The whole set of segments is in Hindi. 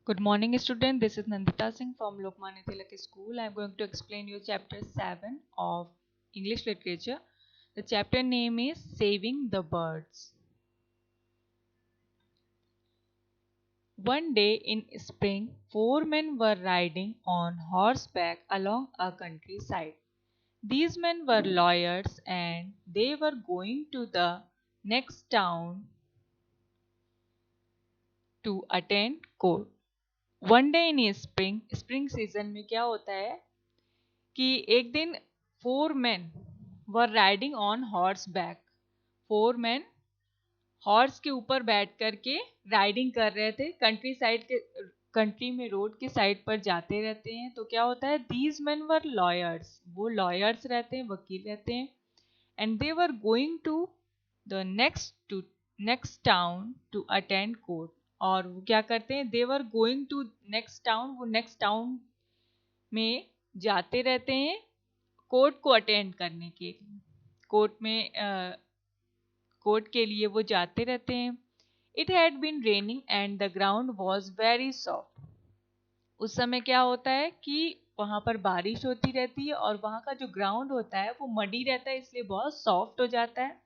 Good morning, student. This is Nandita Singh from Lokmanya Tilak School. I am going to explain you chapter 7 of English literature. The chapter name is Saving the Birds. One day in spring, four men were riding on horseback along a countryside. These men were lawyers and they were going to the next town to attend court. One day in spring spring season में क्या होता है कि एक दिन four man were riding on horse back. Four man horse के ऊपर बैठ करके राइडिंग कर रहे थे। कंट्री में रोड के साइड पर जाते रहते हैं। तो क्या होता है, दीज मैन वर लॉयर्स, वो लॉयर्स रहते हैं, वकील रहते हैं। And they were going to the next town to attend court. और वो क्या करते हैं, they were going to next town, वो नेक्स्ट टाउन में जाते रहते हैं कोर्ट को अटेंड करने के लिए। कोर्ट के लिए वो जाते रहते हैं। It had been raining and the ground was very soft. उस समय क्या होता है कि वहां पर बारिश होती रहती है और वहां का जो ग्राउंड होता है वो मडी रहता है, इसलिए बहुत सॉफ्ट हो जाता है।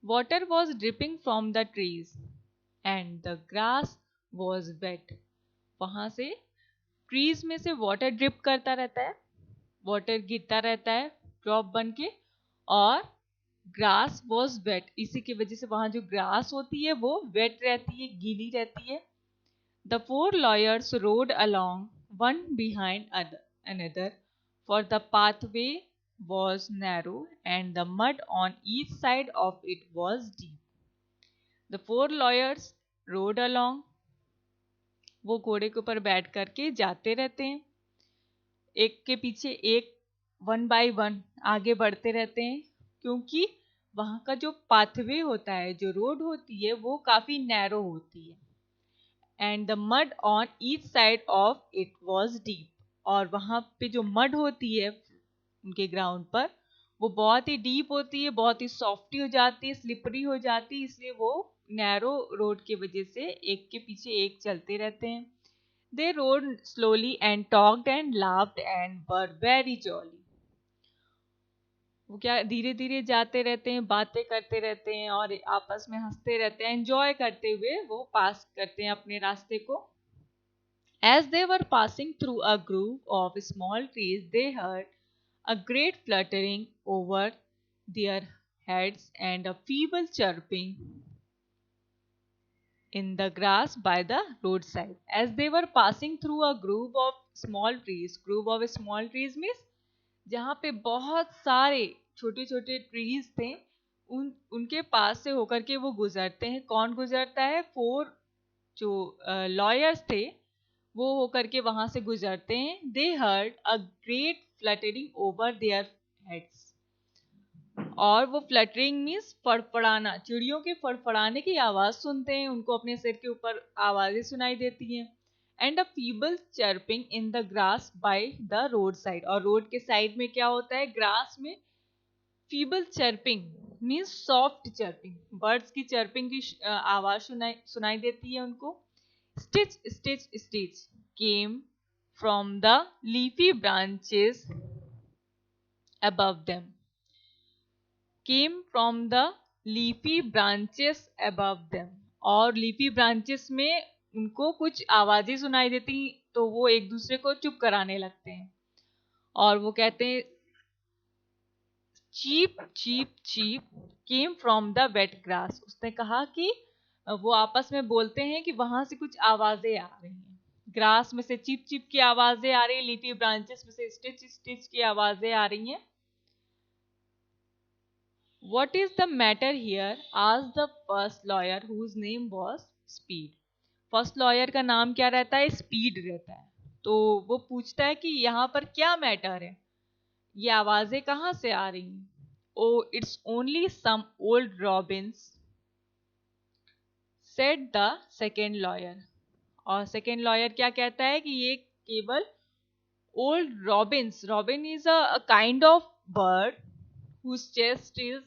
Water was dripping from the trees and the grass was wet. वहां से ट्रीज में से वाटर ड्रिप करता रहता है, वाटर गिरता रहता है ड्रॉप बन के, और ग्रास वॉज वेट, इसी की वजह से वहां जो ग्रास होती है वो वेट रहती है, गीली रहती है। The four lawyers road along one behind another, for the pathway was narrow and the mud on each side of it was deep. The four lawyers road along, वो घोड़े के ऊपर बैठ करके जाते रहते हैं, एक के पीछे एक, वन बाय वन आगे बढ़ते रहते हैं, क्योंकि वहां का जो पाथवे होता है, जो रोड होती है, वो काफी नैरो होती है। And the mud on each side of it was deep, और वहां पे जो मड होती है उनके ग्राउंड पर, वो बहुत ही डीप होती है, बहुत ही सॉफ्टी हो जाती है, स्लिपरी हो जाती है, इसलिए वो नैरो रोड की वजह से एक के पीछे एक चलते रहते हैं। They rode slowly and talked and laughed and were very jolly. वो क्या धीरे धीरे जाते रहते हैं, बातें करते रहते हैं और आपस में हंसते रहते हैं, एंजॉय करते हुए वो पास करते हैं अपने रास्ते को। As they were passing through a grove of small trees, they heard a great fluttering over their heads and a feeble chirping in the grass by the roadside. As they were passing through a grove of small trees, grove of small trees means जहाँ पे बहुत सारे छोटे छोटे ट्रीज थे, उनके पास से होकर के वो गुजरते हैं। कौन गुजरता है, फोर जो लॉयर्स थे वो होकर के वहां से गुजरते हैं। दे heard a great fluttering over their heads, और वो फ्लटरिंग मीन्स फड़फड़ाना, चिड़ियों के फड़फड़ाने की आवाज सुनते हैं, उनको अपने सिर के ऊपर आवाजें सुनाई देती हैं। And a feeble chirping in the grass by the road side, और रोड के साइड में क्या होता है, ग्रास में feeble chirping means soft chirping, birds की चर्पिंग की आवाज सुनाई देती है उनको। Stitch stitch stitch came from the leafy branches above them, came from the leafy branches above them, और लीफी ब्रांचेस में उनको कुछ आवाजें सुनाई देती, तो वो एक दूसरे को चुप कराने लगते हैं और वो कहते हैं cheep cheep cheep came from the wet grass. उसने कहा कि वो आपस में बोलते हैं कि वहां से कुछ आवाजें आ रही हैं, ग्रास में से चीप चीप की आवाजें आ रही है, लीफी ब्रांचेस में से स्टिच स्टिच की आवाजें आ रही हैं। What is the matter here? asked the first lawyer whose name was Speed. First lawyer का नाम क्या रहता है, स्पीड रहता है। तो वो पूछता है कि यहाँ पर क्या मैटर है, ये आवाजें कहाँ से आ रही हैं। Oh it's only some old robins, said the second lawyer. और सेकेंड लॉयर क्या कहता है कि ये केवल old robins, robin is a kind of bird whose chest is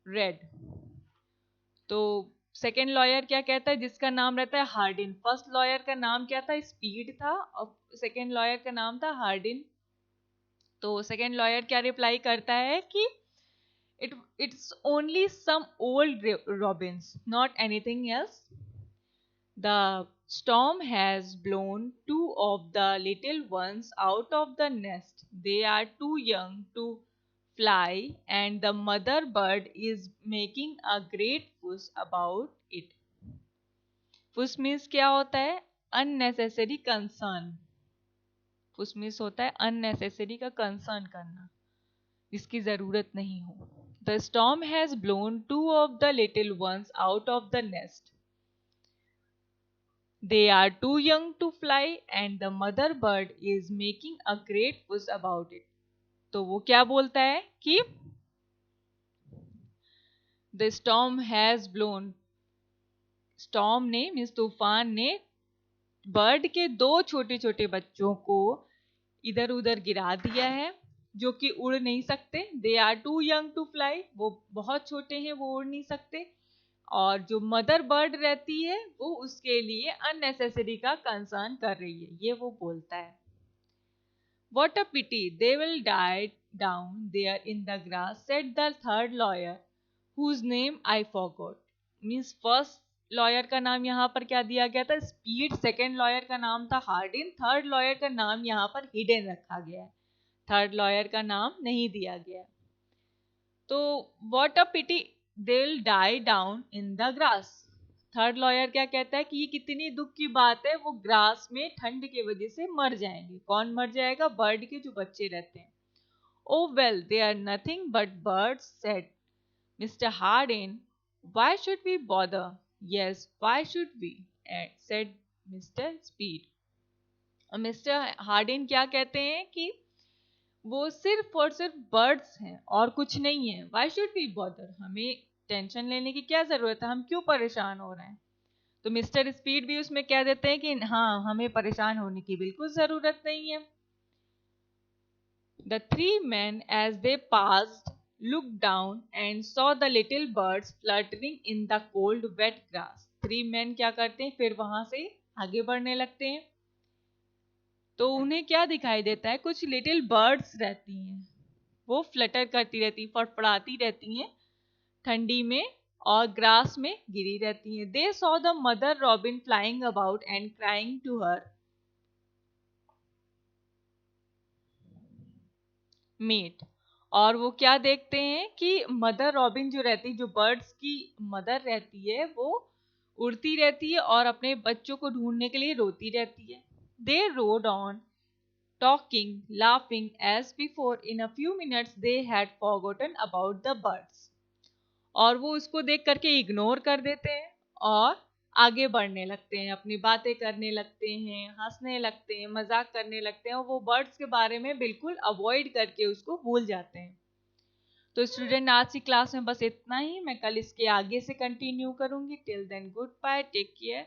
red. तो सेकेंड लॉयर क्या कहता है, जिसका नाम रहता है हार्डिन। फर्स्ट लॉयर का नाम क्या था, स्पीड था, और सेकेंड लॉयर का नाम था हार्डिन। तो सेकेंड लॉयर क्या रिप्लाई करता है कि it's only some old robins, not anything else. The storm has blown two of the little ones out of the nest. They are too young to fly, and the mother bird is making a great fuss about it. Fuss means क्या होता है, unnecessary concern. Fuss means होता है unnecessary का concern करना, जिसकी जरूरत नहीं हो. The storm has blown two of the little ones out of the nest. They are too young to fly and the mother bird is making a great fuss about it. तो वो क्या बोलता है कि the storm has blown, storm ने मीन्स तूफान ने बर्ड के दो छोटे छोटे बच्चों को इधर उधर गिरा दिया है, जो कि उड़ नहीं सकते. They are too young to fly, वो बहुत छोटे हैं, वो उड़ नहीं सकते. और जो मदर बर्ड रहती है वो उसके लिए अननेसेसरी का कंसर्न कर रही है, ये वो बोलता है. What a pity, they will die down there in the grass, said the third lawyer, whose name I forgot. Means first lawyer का नाम यहाँ पर क्या दिया गया था, स्पीड. सेकेंड लॉयर का नाम था हार्डिन. थर्ड लॉयर का नाम यहाँ पर हिडन रखा गया है, थर्ड लॉयर का नाम नहीं दिया गया. तो what a pity they will die down in the grass. Third lawyer क्या कहता है कि ये कितनी दुख की बात है, वो ग्रास में ठंड की वजह से मर जाएंगे. कौन मर जाएगा, बर्ड के जो बच्चे रहते हैं. Oh well they are nothing but birds, said mister Hardin. Why should we bother. Yes why should we, said mister Speed. Mister Hardin क्या कहते हैं कि वो सिर्फ और सिर्फ बर्ड्स हैं और कुछ नहीं है. व्हाई शुड वी बॉदर, हमें टेंशन लेने की क्या जरूरत है, हम क्यों परेशान हो रहे हैं. तो मिस्टर स्पीड भी उसमें कह देते हैं कि हाँ, हमें परेशान होने की बिल्कुल जरूरत नहीं है. The three men, as they passed, looked down and saw the little birds fluttering in the cold, wet grass. Three men क्या करते हैं, फिर वहां से आगे बढ़ने लगते हैं. तो उन्हें क्या दिखाई देता है, कुछ लिटिल बर्ड्स रहती हैं, वो फ्लटर करती रहती, फड़फड़ाती रहती हैं ठंडी में और ग्रास में गिरी रहती हैं. They saw the mother robin flying about and crying to her mate. और वो क्या देखते हैं कि मदर रॉबिन जो रहती, जो बर्ड्स की मदर रहती है, वो उड़ती रहती है और अपने बच्चों को ढूंढने के लिए रोती रहती है. They rode on, talking, laughing as before. In a few minutes they had forgotten about the birds. और वो उसको देख करके इग्नोर कर देते हैं और आगे बढ़ने लगते हैं, अपनी बातें करने लगते हैं, हंसने लगते हैं, मजाक करने लगते हैं, और वो बर्ड्स के बारे में बिल्कुल अवॉइड करके उसको भूल जाते हैं. तो स्टूडेंट आज की क्लास में बस इतना ही. मैं कल इसके आगे से कंटिन्यू करूंगी. Till then goodbye, take care.